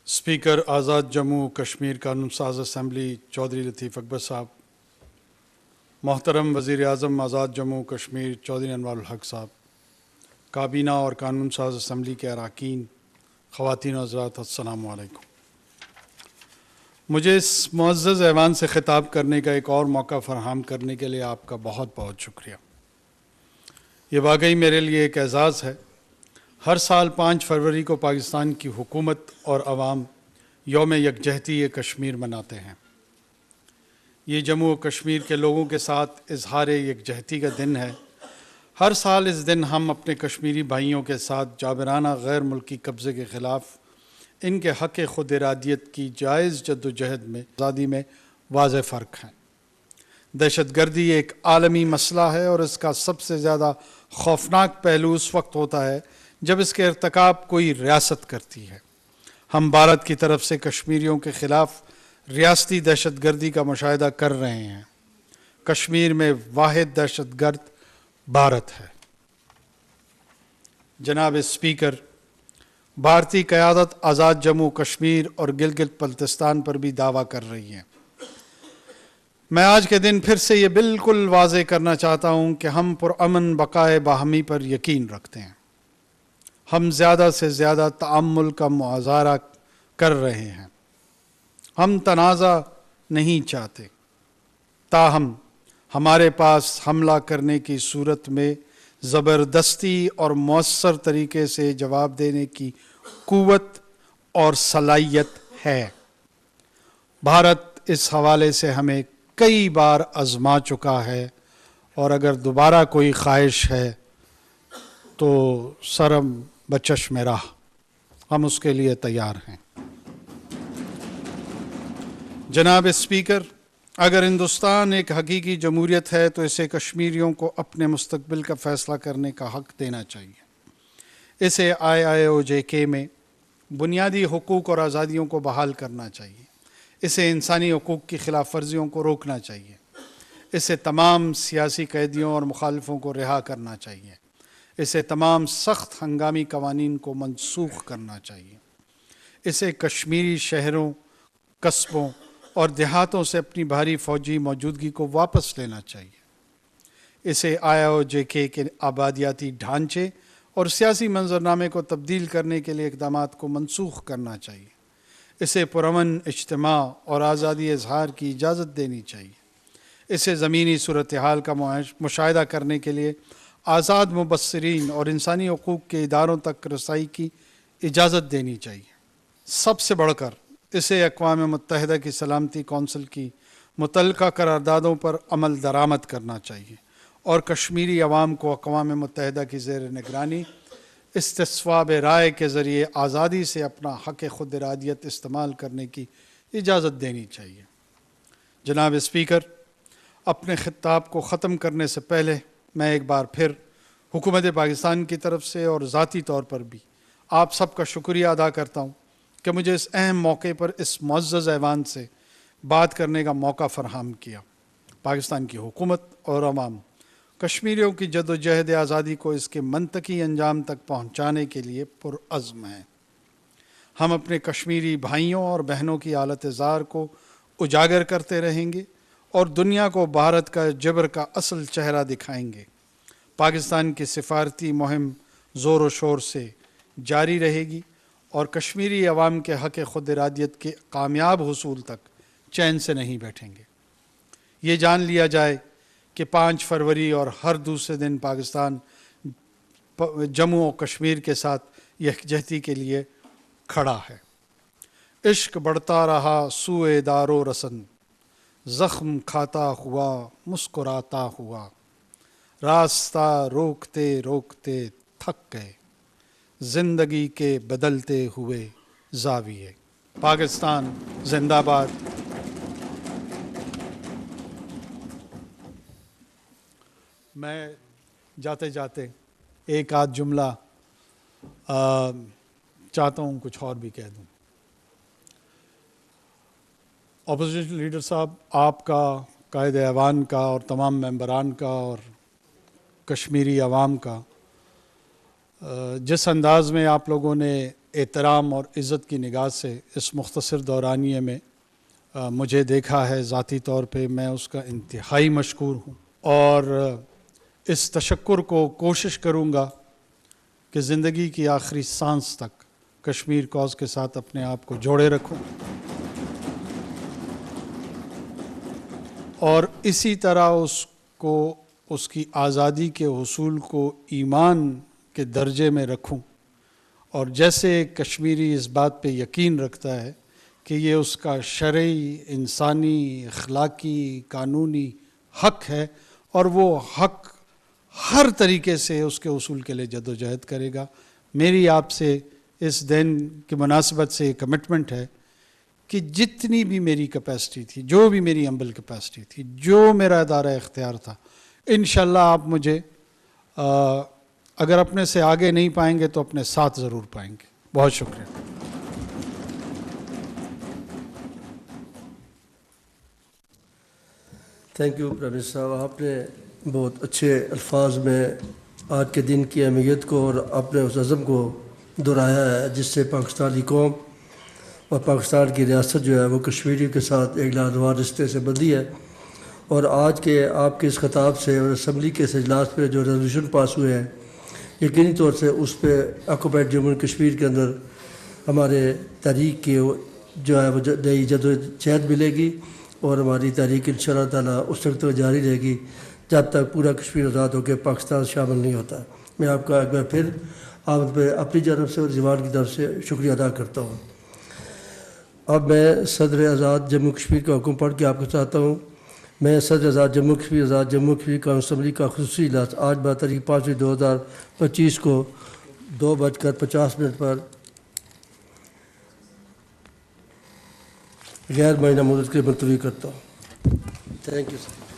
Speaker آزاد جموں کشمیر قانون ساز assembly Chaudhry لطیف اکبر صاحب، محترم وزیر اعظم آزاد جموں کشمیر چودھری انوار الحق صاحب، کابینہ اور قانون ساز اسمبلی کے اراکین، خواتین و حضرات، السلام علیکم۔ مجھے اس معزز ایوان سے خطاب کرنے کا ایک اور موقع فراہم کرنے کے لیے آپ کا بہت بہت شکریہ۔ یہ واقعی میرے لیے ایک اعزاز ہے۔ ہر سال 5 فروری کو پاکستان کی حکومت اور عوام یوم یکجہتی کشمیر مناتے ہیں۔ یہ جموں و کشمیر کے لوگوں کے ساتھ اظہار یکجہتی کا دن ہے۔ ہر سال اس دن ہم اپنے کشمیری بھائیوں کے ساتھ جابرانہ غیر ملکی قبضے کے خلاف ان کے حق خود ارادیت کی جائز جدوجہد میں آزادی میں واضح فرق ہے۔ دہشت گردی ایک عالمی مسئلہ ہے اور اس کا سب سے زیادہ خوفناک پہلو اس وقت ہوتا ہے جب اس کے ارتکاب کوئی ریاست کرتی ہے۔ ہم بھارت کی طرف سے کشمیریوں کے خلاف ریاستی دہشت گردی کا مشاہدہ کر رہے ہیں۔ کشمیر میں واحد دہشت گرد بھارت ہے۔ جناب اسپیکر، بھارتی قیادت آزاد جموں کشمیر اور گلگت بلتستان پر بھی دعویٰ کر رہی ہے۔ میں آج کے دن پھر سے یہ بالکل واضح کرنا چاہتا ہوں کہ ہم پرامن بقائے باہمی پر یقین رکھتے ہیں۔ ہم زیادہ سے زیادہ تعامل کا مظاہرہ کر رہے ہیں۔ ہم تنازع نہیں چاہتے، تاہم ہمارے پاس حملہ کرنے کی صورت میں زبردستی اور مؤثر طریقے سے جواب دینے کی قوت اور صلاحیت ہے۔ بھارت اس حوالے سے ہمیں کئی بار آزما چکا ہے، اور اگر دوبارہ کوئی خواہش ہے تو سرم بچشم راہ، ہم اس کے لیے تیار ہیں۔ جناب اسپیکر، اگر ہندوستان ایک حقیقی جمہوریت ہے تو اسے کشمیریوں کو اپنے مستقبل کا فیصلہ کرنے کا حق دینا چاہیے۔ اسے IIOJK میں بنیادی حقوق اور آزادیوں کو بحال کرنا چاہیے۔ اسے انسانی حقوق کی خلاف ورزیوں کو روکنا چاہیے۔ اسے تمام سیاسی قیدیوں اور مخالفوں کو رہا کرنا چاہیے۔ اسے تمام سخت ہنگامی قوانین کو منسوخ کرنا چاہیے۔ اسے کشمیری شہروں، قصبوں اور دیہاتوں سے اپنی بھاری فوجی موجودگی کو واپس لینا چاہیے۔ اسے IIOJK کے آبادیاتی ڈھانچے اور سیاسی منظرنامے کو تبدیل کرنے کے لیے اقدامات کو منسوخ کرنا چاہیے۔ اسے پرامن اجتماع اور آزادی اظہار کی اجازت دینی چاہیے۔ اسے زمینی صورتحال کا مشاہدہ کرنے کے لیے آزاد مبصرین اور انسانی حقوق کے اداروں تک رسائی کی اجازت دینی چاہیے۔ سب سے بڑھ کر اسے اقوام متحدہ کی سلامتی کونسل کی متعلقہ قراردادوں پر عمل درآمد کرنا چاہیے اور کشمیری عوام کو اقوام متحدہ کی زیر نگرانی استصواب رائے کے ذریعے آزادی سے اپنا حق خود ارادیت استعمال کرنے کی اجازت دینی چاہیے۔ جناب اسپیکر، اپنے خطاب کو ختم کرنے سے پہلے میں ایک بار پھر حکومت پاکستان کی طرف سے اور ذاتی طور پر بھی آپ سب کا شکریہ ادا کرتا ہوں کہ مجھے اس اہم موقع پر اس معزز ایوان سے بات کرنے کا موقع فراہم کیا۔ پاکستان کی حکومت اور عوام کشمیریوں کی جدوجہد آزادی کو اس کے منطقی انجام تک پہنچانے کے لیے پرعزم ہیں۔ ہم اپنے کشمیری بھائیوں اور بہنوں کی حالت زار کو اجاگر کرتے رہیں گے اور دنیا کو بھارت کا جبر کا اصل چہرہ دکھائیں گے۔ پاکستان کی سفارتی مہم زور و شور سے جاری رہے گی اور کشمیری عوام کے حق خود ارادیت کے کامیاب حصول تک چین سے نہیں بیٹھیں گے۔ یہ جان لیا جائے کہ 5 فروری اور ہر دوسرے دن پاکستان جموں و کشمیر کے ساتھ یکجہتی کے لیے کھڑا ہے۔ عشق بڑھتا رہا سوئے دار و رسن، زخم کھاتا ہوا مسکراتا ہوا، راستہ روکتے روکتے تھک گئے، زندگی کے بدلتے ہوئے زاویے۔ پاکستان زندہ باد۔ میں جاتے جاتے ایک آدھ جملہ چاہتا ہوں کچھ اور بھی کہہ دوں۔ اپوزیشن لیڈر صاحب، آپ کا، قائد ایوان کا اور تمام ممبران کا اور کشمیری عوام کا جس انداز میں آپ لوگوں نے احترام اور عزت کی نگاہ سے اس مختصر دورانیے میں مجھے دیکھا ہے، ذاتی طور پہ میں اس کا انتہائی مشکور ہوں، اور اس تشکر کو کوشش کروں گا کہ زندگی کی آخری سانس تک کشمیر کاز کے ساتھ اپنے آپ کو جوڑے رکھوں، اور اسی طرح اس کی آزادی کے حصول کو ایمان کے درجے میں رکھوں، اور جیسے کشمیری اس بات پہ یقین رکھتا ہے کہ یہ اس کا شرعی، انسانی، اخلاقی، قانونی حق ہے، اور وہ حق ہر طریقے سے اس کے حصول کے لیے جدوجہد کرے گا۔ میری آپ سے اس دن کی مناسبت سے ایک کمٹمنٹ ہے کہ جتنی بھی میری کیپیسٹی تھی، جو بھی میری ہمبل کیپیسٹی تھی، جو میرا دائرہ اختیار تھا، انشاءاللہ آپ مجھے اگر اپنے سے آگے نہیں پائیں گے تو اپنے ساتھ ضرور پائیں گے۔ بہت شکریہ۔ تھینک یو پرائم منسٹر صاحب، آپ نے بہت اچھے الفاظ میں آج کے دن کی اہمیت کو اور اپنے اس عزم کو دہرایا ہے جس سے پاکستانی قوم اور پاکستان کی ریاست جو ہے وہ کشمیریوں کے ساتھ ایک لازوال رشتے سے بندھی ہے، اور آج کے آپ کے اس خطاب سے اور اسمبلی کے اس اجلاس پہ جو ریزولوشن پاس ہوئے ہیں، یقینی طور سے اس پہ آکوپائڈ جموں اینڈ کشمیر کے اندر ہمارے تحریک کی جو ہے وہ نئی جدوجہد ملے گی، اور ہماری تحریک انشاءاللہ تعالیٰ اس وقت تک جاری رہے گی جب تک پورا کشمیر آزاد ہو کے پاکستان شامل نہیں ہوتا۔ میں آپ کا ایک بار پھر آپ پہ اپنی جانب سے اور زبان کی طرف سے شکریہ ادا کرتا ہوں۔ اب میں صدر آزاد جموں کشمیر کا حکم پڑھ کے آپ کو چاہتا ہوں۔ میں صدر آزاد جموں کشمیر قومی اسمبلی کا خصوصی اجلاس آج بتاریخ 5/2025 کو 2:50 پر غیر معینہ مدت کے ملتوی کرتا ہوں۔ Thank you sir.